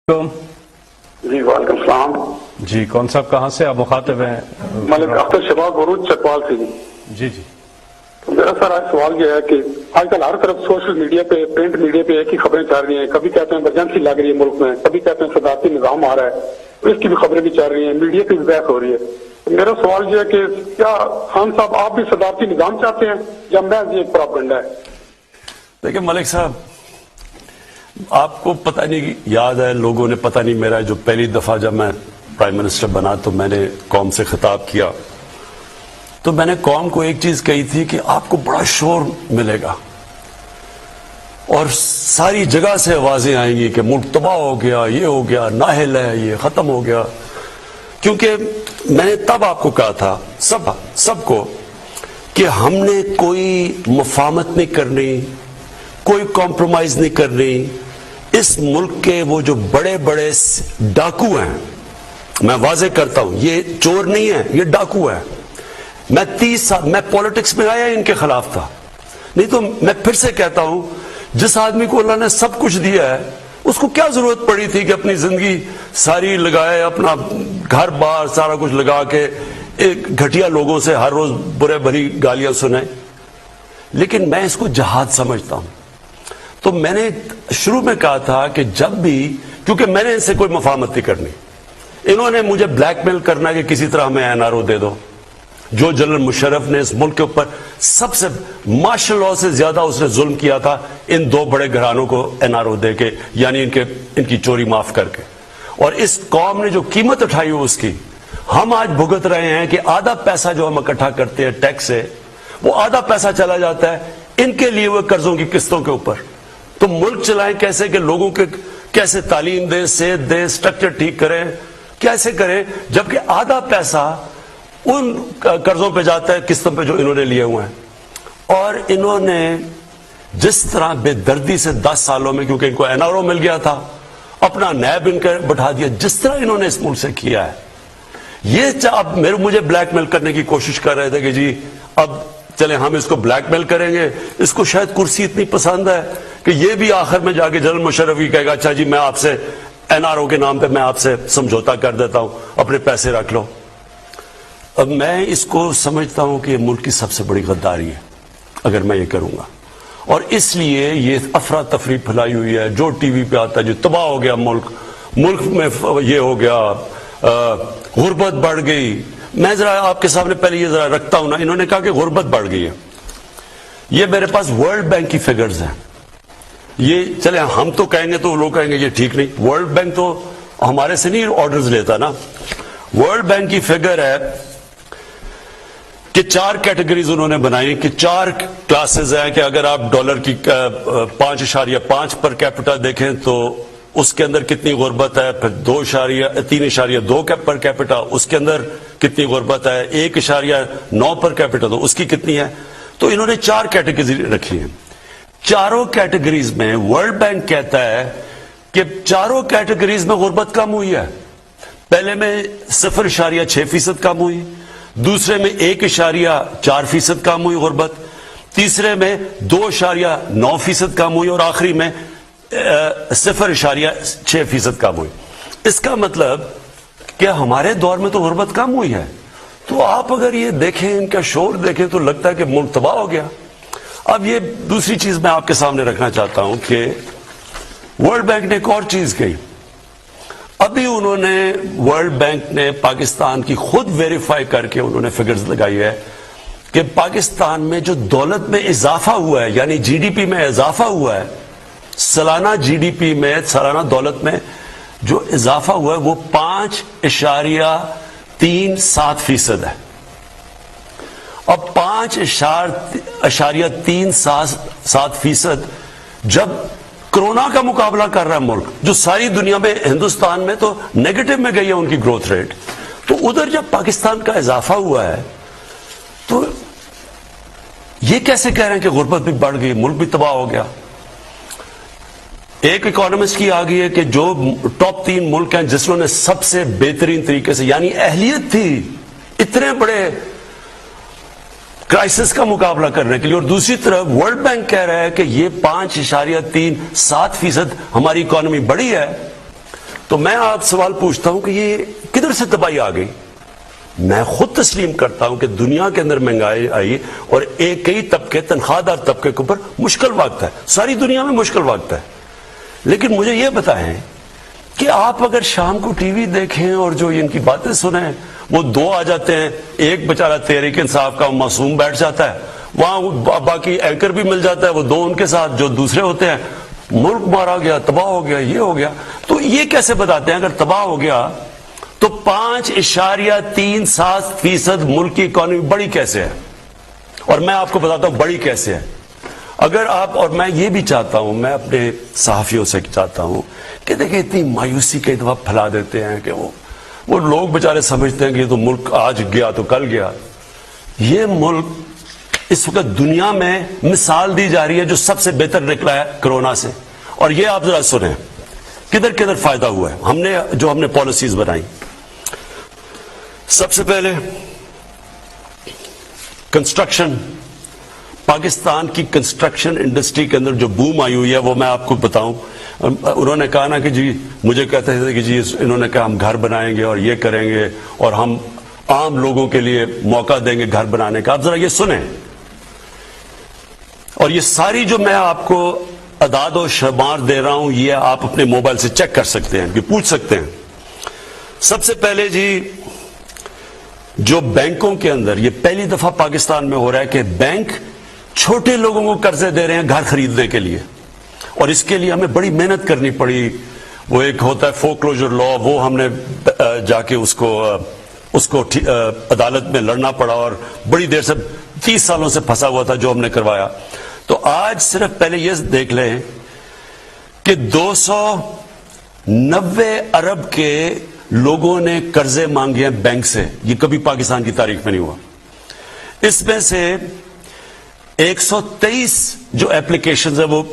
جی وعلیکم السلام جی کون صاحب کہاں سے آپ مخاطب ہیں؟ ملک اختر شباب عروج چکوال سے جی جی تو میرا سر آج سوال یہ ہے کہ آج کل ہر طرف سوشل میڈیا پہ پرنٹ میڈیا پہ ایک ہی خبریں چل رہی ہیں. کبھی کہتے ہیں ایمرجنسی لگ رہی ہے ملک میں, کبھی کہتے ہیں صدارتی نظام آ رہا ہے, تو اس کی بھی خبریں بھی چل رہی ہیں, میڈیا کی بھی بحث ہو رہی ہے. میرا سوال یہ ہے کہ کیا خان صاحب آپ بھی صدارتی نظام چاہتے ہیں یا محض یہ پروپیگنڈا ہے؟ دیکھیں ملک صاحب, آپ کو پتہ نہیں یاد ہے, لوگوں نے پتہ نہیں, میرا جو پہلی دفعہ جب میں پرائم منسٹر بنا تو میں نے قوم سے خطاب کیا تو میں نے قوم کو ایک چیز کہی تھی کہ آپ کو بڑا شور ملے گا اور ساری جگہ سے آوازیں آئیں گی کہ ملک تباہ ہو گیا, یہ ہو گیا, نااہل ہے, یہ ختم ہو گیا. کیونکہ میں نے تب آپ کو کہا تھا سب کو کہ ہم نے کوئی مفاہمت نہیں کرنی, کوئی کمپرومائز نہیں کرنی. اس ملک کے وہ جو بڑے بڑے ڈاکو ہیں, میں واضح کرتا ہوں, یہ چور نہیں ہے, یہ ڈاکو ہے. میں 30 سال میں پولیٹکس میں آیا ان کے خلاف تھا, نہیں تو میں پھر سے کہتا ہوں, جس آدمی کو اللہ نے سب کچھ دیا ہے اس کو کیا ضرورت پڑی تھی کہ اپنی زندگی ساری لگائے, اپنا گھر بار سارا کچھ لگا کے ایک گھٹیا لوگوں سے ہر روز برے بھری گالیاں سنیں. لیکن میں اس کو جہاد سمجھتا ہوں. تو میں نے شروع میں کہا تھا کہ جب بھی, کیونکہ میں نے ان سے کوئی مفاہمت نہیں کرنی, انہوں نے مجھے بلیک میل کرنا کہ کسی طرح ہمیں NRO دے دو. جو جنرل مشرف نے اس ملک کے اوپر سب سے مارشل لاء سے زیادہ اس نے ظلم کیا تھا, ان دو بڑے گھرانوں کو NRO دے کے, یعنی ان کی چوری معاف کر کے. اور اس قوم نے جو قیمت اٹھائی ہو اس کی ہم آج بھگت رہے ہیں کہ آدھا پیسہ جو ہم اکٹھا کرتے ہیں ٹیکس سے, وہ آدھا پیسہ چلا جاتا ہے ان کے لیے ہوئے قرضوں کی قسطوں کے اوپر. تو ملک چلائیں کیسے, کہ لوگوں کے کیسے تعلیم دیں, صحت دیں, سٹرکچر ٹھیک کریں, کیسے کریں, جبکہ آدھا پیسہ ان قرضوں پہ جاتا ہے, قسطوں پہ جو انہوں نے لیے ہوئے ہیں. اور انہوں نے جس طرح بے دردی سے 10 سالوں میں, کیونکہ ان کو NRO مل گیا تھا, اپنا نیب ان کا بٹھا دیا, جس طرح انہوں نے اس ملک سے کیا ہے. یہ اب مجھے بلیک میل کرنے کی کوشش کر رہے تھے کہ جی اب چلیں ہم اس کو بلیک میل کریں گے, اس کو شاید کرسی اتنی پسند ہے کہ یہ بھی آخر میں جا کے جنرل مشرف ہی کہے گا اچھا جی میں آپ سے NRO کے نام پہ میں آپ سے سمجھوتا کر دیتا ہوں, اپنے پیسے رکھ لو. اب میں اس کو سمجھتا ہوں کہ یہ ملک کی سب سے بڑی غداری ہے اگر میں یہ کروں گا. اور اس لیے یہ افراتفری پھیلائی ہوئی ہے, جو ٹی وی پہ آتا ہے جو تباہ ہو گیا ملک میں یہ ہو گیا, غربت بڑھ گئی. میں ذرا آپ کے سامنے پہلے یہ ذرا رکھتا ہوں نا, انہوں نے کہا کہ غربت بڑھ گئی ہے. یہ میرے پاس ورلڈ بینک کی فگرز ہیں. یہ چلے ہم تو کہیں گے تو لوگ کہیں گے یہ ٹھیک نہیں, ورلڈ بینک تو ہمارے سے نہیں آرڈرز لیتا نا. ورلڈ بینک کی فگر ہے کہ 4 کیٹیگریز انہوں نے بنائی کہ 4 کلاسز ہیں, کہ اگر آپ ڈالر کی 5.5 پر کیپٹا دیکھیں تو اس کے اندر کتنی غربت ہے, پھر 3.2 پر کیپٹا اس کے اندر کتنی غربت ہے, 1.9 پر کیپٹا تو اس کی کتنی ہے. تو انہوں نے 4 کیٹیگریز رکھی ہیں. چاروں کیٹیگریز میں ورلڈ بینک کہتا ہے کہ چاروں کیٹیگریز میں غربت کم ہوئی ہے. پہلے میں 0.6% کم ہوئی, دوسرے میں 1.4% کم ہوئی غربت, تیسرے میں 2.9% کم ہوئی, اور آخری میں 0.6% کم ہوئی. اس کا مطلب کہ ہمارے دور میں تو غربت کم ہوئی ہے. تو آپ اگر یہ دیکھیں, ان کا شور دیکھیں تو لگتا ہے کہ ملک تباہ ہو گیا. اب یہ دوسری چیز میں آپ کے سامنے رکھنا چاہتا ہوں کہ ورلڈ بینک نے ایک اور چیز کہی. ابھی انہوں نے ورلڈ بینک نے پاکستان کی خود ویریفائی کر کے انہوں نے فگرز لگائی ہے کہ پاکستان میں جو دولت میں اضافہ ہوا ہے, یعنی GDP میں اضافہ ہوا ہے, سالانہ GDP میں, سالانہ دولت میں جو اضافہ ہوا ہے وہ 5.37% ہے. اب 5.37% جب کرونا کا مقابلہ کر رہا ہے ملک, جو ساری دنیا میں, ہندوستان میں تو نیگیٹو میں گئی ہے ان کی گروتھ ریٹ, تو ادھر جب پاکستان کا اضافہ ہوا ہے تو یہ کیسے کہہ رہے ہیں کہ غربت بھی بڑھ گئی, ملک بھی تباہ ہو گیا. ایک اکانومسٹ کی آ گئی ہے کہ جو ٹاپ 3 ملک ہیں جس نے سب سے بہترین طریقے سے, یعنی اہلیت تھی اتنے بڑے کرائسس کا مقابلہ کرنے کے لیے, اور دوسری طرف ورلڈ بینک کہہ رہا ہے کہ یہ 5.37% ہماری اکانومی بڑی ہے. تو میں آپ سوال پوچھتا ہوں کہ یہ کدھر سے تباہی آ گئی؟ میں خود تسلیم کرتا ہوں کہ دنیا کے اندر مہنگائی آئی اور ایک کئی طبقے، تنخواہ دار طبقے کے اوپر مشکل وقت ہے، ساری دنیا میں مشکل وقت ہے. لیکن مجھے یہ بتائیں کہ آپ اگر شام کو ٹی وی دیکھیں اور جو ان کی باتیں سنیں، وہ دو آ جاتے ہیں، ایک بیچارہ تحریک انصاف کا معصوم بیٹھ جاتا ہے، وہاں باقی اینکر بھی مل جاتا ہے، وہ دو ان کے ساتھ جو دوسرے ہوتے ہیں، ملک مارا گیا، تباہ ہو گیا، یہ ہو گیا. تو یہ کیسے بتاتے ہیں اگر تباہ ہو گیا تو 5.37% ملک کی اکانومی بڑی کیسے ہے؟ اور میں آپ کو بتاتا ہوں بڑی کیسے ہے. اگر آپ، اور میں یہ بھی چاہتا ہوں، میں اپنے صحافیوں سے چاہتا ہوں کہ دیکھیں اتنی مایوسی کئی دفعہ پھیلا دیتے ہیں کہ وہ لوگ بیچارے سمجھتے ہیں کہ یہ تو ملک آج گیا تو کل گیا. یہ ملک اس وقت دنیا میں مثال دی جا رہی ہے جو سب سے بہتر نکلا ہے کرونا سے. اور یہ آپ ذرا سنیں کدھر کدھر فائدہ ہوا ہے ہم نے پالیسیز بنائی. سب سے پہلے کنسٹرکشن، پاکستان کی کنسٹرکشن انڈسٹری کے اندر جو بوم آئی ہوئی ہے وہ میں آپ کو بتاؤں. انہوں نے کہا نا کہ جی، مجھے کہتے تھے کہ جی انہوں نے کہا ہم گھر بنائیں گے اور یہ کریں گے اور ہم عام لوگوں کے لیے موقع دیں گے گھر بنانے کا. آپ ذرا یہ سنیں، اور یہ ساری جو میں آپ کو اعداد و شمار دے رہا ہوں یہ آپ اپنے موبائل سے چیک کر سکتے ہیں، یہ پوچھ سکتے ہیں. سب سے پہلے جی، جو بینکوں کے اندر یہ پہلی دفعہ پاکستان میں ہو رہا ہے کہ بینک چھوٹے لوگوں کو قرضے دے رہے ہیں گھر خریدنے کے لیے، اور اس کے لیے ہمیں بڑی محنت کرنی پڑی. وہ ایک ہوتا ہے فورکلوجر لا، وہ ہم نے جا کے اس کو عدالت میں لڑنا پڑا اور بڑی دیر سے 30 سالوں سے پھنسا ہوا تھا جو ہم نے کروایا. تو آج صرف پہلے یہ دیکھ لیں کہ 290 ارب کے لوگوں نے قرضے مانگے ہیں بینک سے. یہ کبھی پاکستان کی تاریخ میں نہیں ہوا. اس میں سے 123 جو اپلیکیشنز ہیں وہ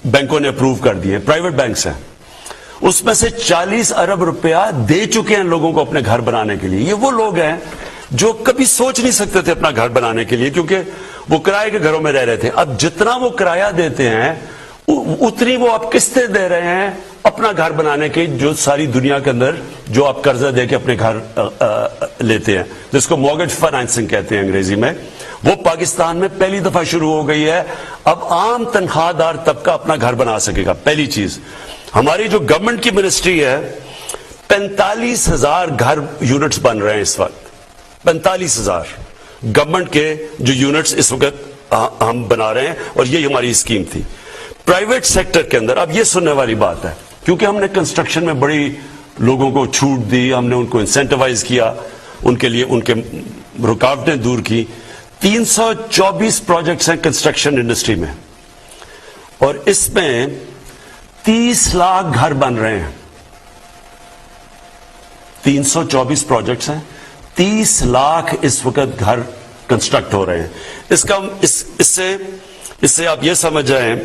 بینکوں نے اپروو کر دیے، پرائیویٹ بینکس ہیں. اس میں سے 40 ارب روپیہ دے چکے ہیں لوگوں کو اپنے گھر بنانے کے لیے. یہ وہ لوگ ہیں جو کبھی سوچ نہیں سکتے تھے اپنا گھر بنانے کے لیے کیونکہ وہ کرائے کے گھروں میں رہ رہے تھے. اب جتنا وہ کرایہ دیتے ہیں اتنی وہ آپ قسطیں دے رہے ہیں اپنا گھر بنانے کے، جو ساری دنیا کے اندر جو آپ قرضہ دے کے اپنے گھر لیتے ہیں، جس کو مورگیج فائنانسنگ کہتے ہیں انگریزی میں، وہ پاکستان میں پہلی دفعہ شروع ہو گئی ہے. اب عام تنخواہ دار طبقہ اپنا گھر بنا سکے گا. پہلی چیز، ہماری جو گورنمنٹ کی منسٹری ہے 45,000 گھر یونٹس بن رہے ہیں اس وقت. 45,000 گورنمنٹ کے جو یونٹس اس وقت ہم بنا رہے ہیں، اور یہ ہماری اسکیم تھی. پرائیویٹ سیکٹر کے اندر اب یہ سننے والی بات ہے، کیونکہ ہم نے کنسٹرکشن میں بڑی لوگوں کو چھوٹ دی، ہم نے ان کو انسینٹیوائز کیا، ان کے لیے ان کے رکاوٹیں دور کی. 324 پروجیکٹس ہیں کنسٹرکشن انڈسٹری میں، اور اس میں 30 لاکھ گھر بن رہے ہیں. 324 پروجیکٹس ہیں، 30 لاکھ اس وقت گھر کنسٹرکٹ ہو رہے ہیں. اس سے آپ یہ سمجھ جائیں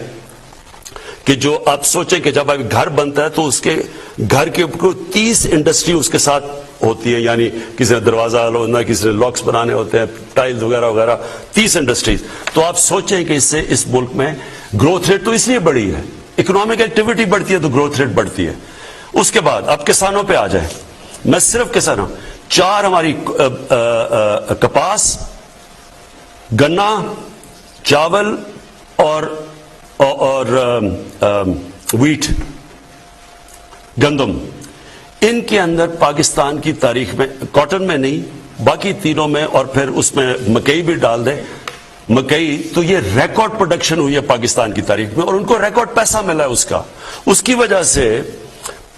کہ جو آپ سوچیں کہ جب گھر بنتا ہے تو اس کے گھر کے اوپر 30 انڈسٹری اس کے ساتھ ہوتی ہے، یعنی کسی نے دروازہ لونا، کسی نے لاکس بنانے ہوتے ہیں، ٹائلز وغیرہ وغیرہ، 30 انڈسٹریز. تو آپ سوچیں کہ اس سے اس ملک میں گروتھ ریٹ تو اس لیے بڑھی ہے، اکنامک ایکٹیویٹی بڑھتی ہے تو گروتھ ریٹ بڑھتی ہے. اس کے بعد آپ کسانوں پہ آ جائیں. میں صرف کسانوں، 4 ہماری کپاس، گنا، چاول اور ویٹ، گندم، ان کے اندر پاکستان کی تاریخ میں، کاٹن میں نہیں باقی تینوں میں، اور پھر اس میں مکئی بھی ڈال دیں، مکئی، تو یہ ریکارڈ پروڈکشن ہوئی ہے پاکستان کی تاریخ میں، اور ان کو ریکارڈ پیسہ ملا ہے اس کی وجہ سے.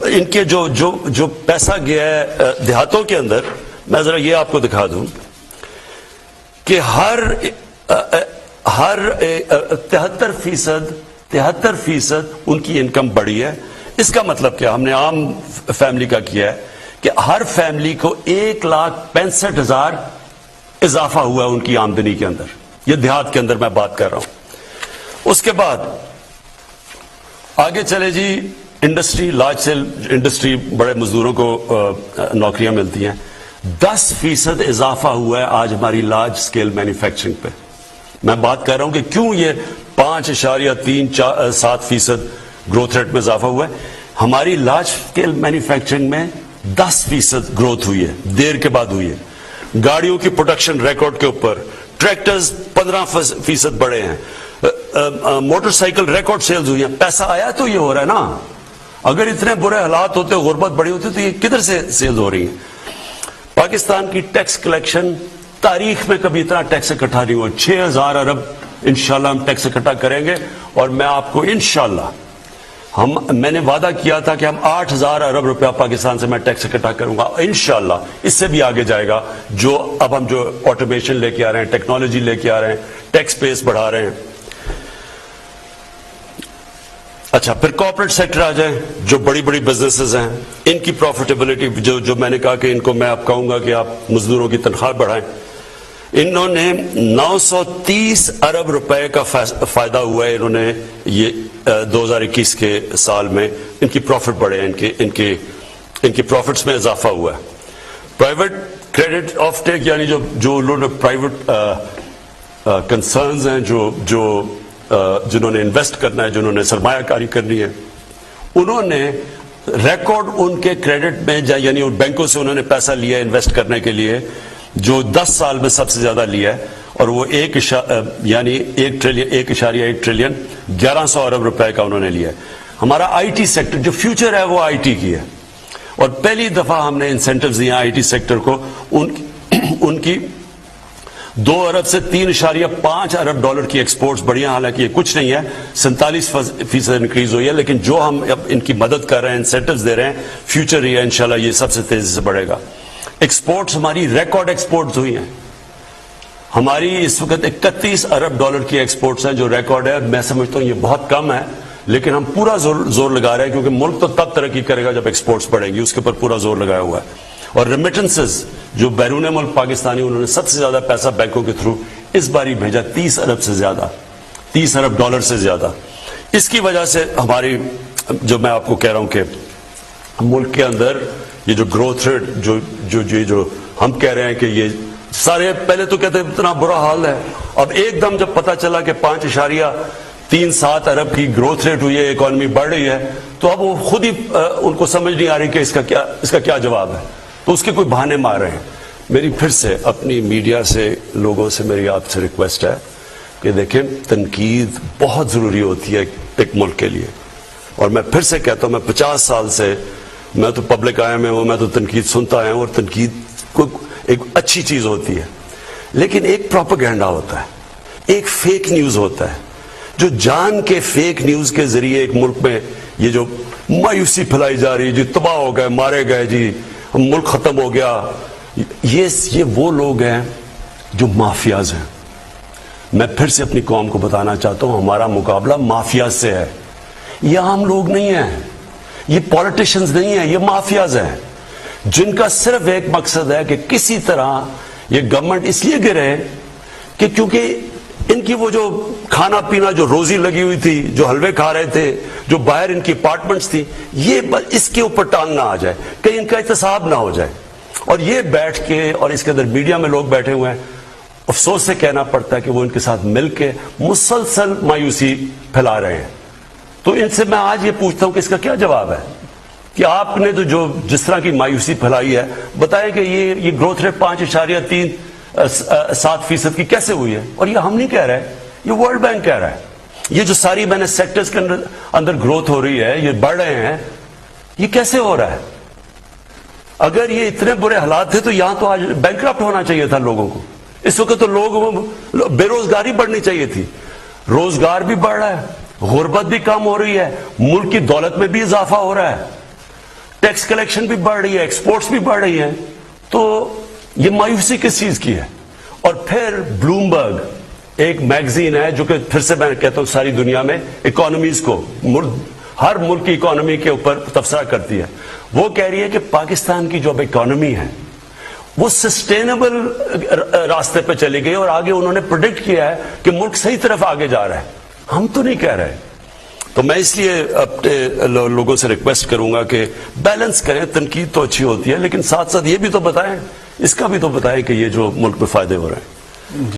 ان کے جو پیسہ گیا ہے دیہاتوں کے اندر، میں ذرا یہ آپ کو دکھا دوں کہ ہر 73% ان کی انکم بڑھی ہے. اس کا مطلب کیا؟ ہم نے عام فیملی کا کیا ہے کہ ہر فیملی کو 1,65,000 اضافہ ہوا ہے ان کی آمدنی کے اندر. یہ دیہات کے اندر میں بات کر رہا ہوں. اس کے بعد آگے چلے جی، انڈسٹری، لارج سیل انڈسٹری، بڑے مزدوروں کو نوکریاں ملتی ہیں. 10% اضافہ ہوا ہے آج ہماری لارج سکیل مینوفیکچرنگ پہ. میں بات کر رہا ہوں کہ کیوں یہ 5.37% گروتھ ریٹ میں اضافہ ہوا ہے. ہماری لارج اسکیل مینوفیکچرنگ میں 10% گروتھ ہوئی ہے، دیر کے بعد ہوئی ہے۔ گاڑیوں کی پروڈکشن ریکارڈ کے اوپر، ٹریکٹرز 15% بڑھے ہیں، موٹر سائیکل ریکارڈ سیلز ہوئی ہیں۔ پیسہ آیا تو یہ ہو رہا ہے نا۔ اگر اتنے برے حالات ہوتے، غربت بڑی ہوتی، تو یہ کدھر سے سیلز ہو رہی ہیں؟ پاکستان کی ٹیکس کلیکشن تاریخ میں کبھی اتنا ٹیکس اکٹھا نہیں ہوا۔ 6000 ارب انشاءاللہ ہم ٹیکس اکٹھا کریں گے، اور میں آپ کو انشاءاللہ میں نے وعدہ کیا تھا کہ ہم 8000 ارب روپیہ پاکستان سے میں ٹیکس اکٹھا کروں گا، انشاءاللہ اس سے بھی آگے جائے گا۔ جو اب ہم جو آٹومیشن لے کے آ رہے ہیں، ٹیکنالوجی لے کے آ رہے ہیں، ٹیکس بیس بڑھا رہے ہیں۔ اچھا، پھر کارپوریٹ سیکٹر آ جائیں، جو بڑی بڑی بزنسز ہیں، ان کی پروفیٹیبلٹی جو میں نے کہا کہ ان کو میں آپ کہوں گا کہ آپ مزدوروں کی تنخواہ بڑھائیں، انہوں نے 930 ارب روپے کا فائدہ ہوا ہے۔ انہوں نے یہ 2021 کے سال میں ان کی پروفٹ بڑھے ہیں، ان کی پروفٹس میں اضافہ ہوا ہے۔ پرائیویٹ کریڈٹ آف ٹیک، یعنی جو انہوں نے پرائیویٹ کنسرنز ہیں، جنہوں نے انویسٹ کرنا ہے، جنہوں نے سرمایہ کاری کرنی ہے، انہوں نے ریکارڈ ان کے کریڈٹ میں، یعنی بینکوں سے انہوں نے پیسہ لیا انویسٹ کرنے کے لیے، جو 10 سال میں سب سے زیادہ لیا ہے، اور وہ 1.1 ٹریلین 1100 ارب روپے کا انہوں نے لیا ہے۔ ہمارا آئی ٹی سیکٹر، جو فیوچر ہے وہ آئی ٹی کی ہے، اور پہلی دفعہ ہم نے انسینٹیوز دیے آئی ٹی سیکٹر کو۔ ان کی 2 ارب سے 3.5 ارب ڈالر کی ایکسپورٹس بڑھی ہیں، حالانکہ یہ کچھ نہیں ہے، 47% انکریز ہوئی ہے، لیکن جو ہم اب ان کی مدد کر رہے ہیں، انسینٹیوز دے رہے ہیں، فیوچر یہ ہے انشاءاللہ یہ سب سے تیزی سے بڑھے گا۔ ایکسپورٹس ہماری ریکارڈ ایکسپورٹس ہوئی ہیں، ہماری اس وقت 31 ارب ڈالر کی ایکسپورٹس ہیں، جو ریکارڈ ہے۔ میں سمجھتا ہوں یہ بہت کم ہے، لیکن ہم پورا زور لگا رہے ہیں، کیونکہ ملک تو تب ترقی کرے گا جب ایکسپورٹس بڑھیں گی، اس کے اوپر پورا زور لگایا ہوا ہے۔ اور ریمیٹنسز، جو بیرون ملک پاکستانی، انہوں نے سب سے زیادہ پیسہ بینکوں کے تھرو اس باری بھیجا، 30 ارب سے زیادہ، 30 ارب ڈالر سے زیادہ۔ اس کی وجہ سے ہماری، جو میں آپ کو کہہ رہا ہوں کہ ملک کے اندر یہ جو گروتھ ریٹ، جو ہم کہہ رہے ہیں کہ یہ سارے پہلے تو کہتے ہیں اتنا برا حال ہے، اب ایک دم جب پتا چلا کہ 5.37 ارب کی گروتھ ریٹ ہوئی ہے، اکانومی بڑھ رہی ہے، تو اب وہ خود ہی ان کو سمجھ نہیں آ رہی کہ اس کا کیا جواب ہے، تو اس کے کوئی بہانے مار رہے ہیں۔ میری پھر سے اپنی میڈیا سے، لوگوں سے میری آپ سے ریکویسٹ ہے کہ دیکھیں، تنقید بہت ضروری ہوتی ہے ایک ملک کے لیے، اور میں پھر سے کہتا ہوں، میں 50 سال سے میں تو پبلک آیا میں ہوں، میں تو تنقید سنتا آیا ہوں، اور تنقید کو ایک اچھی چیز ہوتی ہے، لیکن ایک پروپیگنڈا ہوتا ہے، ایک فیک نیوز ہوتا ہے، جو جان کے فیک نیوز کے ذریعے ایک ملک میں یہ جو مایوسی پھیلائی جا رہی ہے، جی تباہ ہو گئے، مارے گئے، جی ملک ختم ہو گیا، یہ وہ لوگ ہیں جو مافیاز ہیں۔ میں پھر سے اپنی قوم کو بتانا چاہتا ہوں، ہمارا مقابلہ مافیاز سے ہے، یہ عام لوگ نہیں ہیں، یہ پولیٹیشنز نہیں ہیں، یہ مافیاز ہیں، جن کا صرف ایک مقصد ہے کہ کسی طرح یہ گورنمنٹ اس لیے گرے کہ کیونکہ ان کی وہ جو کھانا پینا، جو روزی لگی ہوئی تھی، جو حلوے کھا رہے تھے، جو باہر ان کی اپارٹمنٹس تھی، یہ اس کے اوپر ٹانگ نہ آ جائے، کہیں ان کا احتساب نہ ہو جائے۔ اور یہ بیٹھ کے، اور اس کے اندر میڈیا میں لوگ بیٹھے ہوئے ہیں، افسوس سے کہنا پڑتا ہے کہ وہ ان کے ساتھ مل کے مسلسل مایوسی پھیلا رہے ہیں۔ تو ان سے میں آج یہ پوچھتا ہوں کہ اس کا کیا جواب ہے، کہ آپ نے تو جو جس طرح کی مایوسی پھیلائی ہے، بتائیں کہ یہ گروتھ ریٹ 5.37% کی کیسے ہوئی ہے؟ اور یہ ہم نہیں کہہ رہے، یہ ورلڈ بینک کہہ رہا ہے۔ یہ جو ساری میں نے سیکٹرز کے اندر گروتھ ہو رہی ہے، یہ بڑھ رہے ہیں، یہ کیسے ہو رہا ہے؟ اگر یہ اتنے برے حالات تھے تو یہاں تو آج بینکرپٹ ہونا چاہیے تھا لوگوں کو، اس وقت تو لوگ بے روزگاری بڑھنی چاہیے تھی، روزگار بھی بڑھ رہا ہے، غربت بھی کم ہو رہی ہے، ملک کی دولت میں بھی اضافہ ہو رہا ہے، ٹیکس کلیکشن بھی بڑھ رہی ہے، ایکسپورٹس بھی بڑھ رہی ہیں، تو یہ مایوسی کس چیز کی ہے؟ اور پھر بلومبرگ ایک میگزین ہے جو کہ پھر سے میں کہتا ہوں ساری دنیا میں اکانومیز کو، ہر ملک کی اکانومی کے اوپر تبصرہ کرتی ہے، وہ کہہ رہی ہے کہ پاکستان کی جو اب اکانومی ہے وہ سسٹینیبل راستے پہ چلی گئی، اور آگے انہوں نے پریڈکٹ کیا ہے کہ ملک صحیح طرف آگے جا رہا ہے، ہم تو نہیں کہہ رہے۔ تو میں اس لیے اپنے لوگوں سے ریکویسٹ کروں گا کہ بیلنس کریں، تنقید تو اچھی ہوتی ہے، لیکن ساتھ ساتھ یہ بھی تو بتائیں، اس کا بھی تو بتائیں کہ یہ جو ملک میں فائدے ہو رہے ہیں۔